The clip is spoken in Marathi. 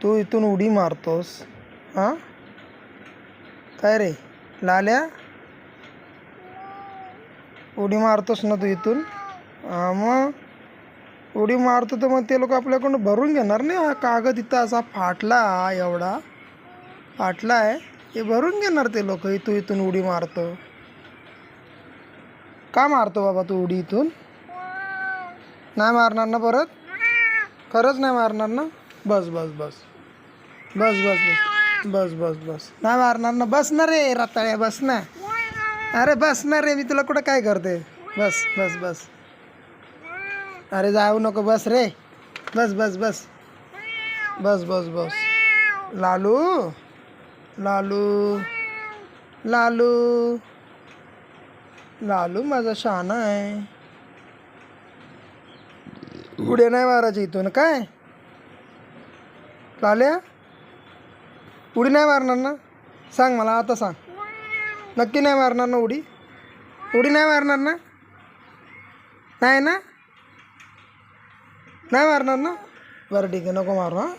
तू इथून उडी मारतोस हां? काय रे लाल्या, उडी मारतोस ना तू इथून? मग उडी मारतो तर मग ते लोक आपल्याकडून भरून घेणार नाही. हा कागद इथं असा फाटला, हा एवढा फाटला आहे, हे भरून घेणार ते लोक. तू इथून उडी मारतो का? मारतो बाबा तू उडी इथून? नाही मारणार ना परत? खरंच नाही मारणार ना? बस बस बस बस बस बस बस बस बस नाही मारणार ना? बस ना रे रताळ्या, बस ना. अरे बस ना रे, मी तुला कुठं काय करते. बस बस बस. अरे जाऊ नको, बस रे. बस बस बस बस बस बस. लालू लालू लालू लालू माझा शहाणा आहे. उड्या नाही मारायची इथून काय? लाल्या, उडी नाही मारणार ना? सांग मला आता, सांग नक्की नाही मारणार ना उडी? उडी नाही मारणार ना? नाही ना? नाही मारणार ना? बरं ठीक आहे, नको मारू हां.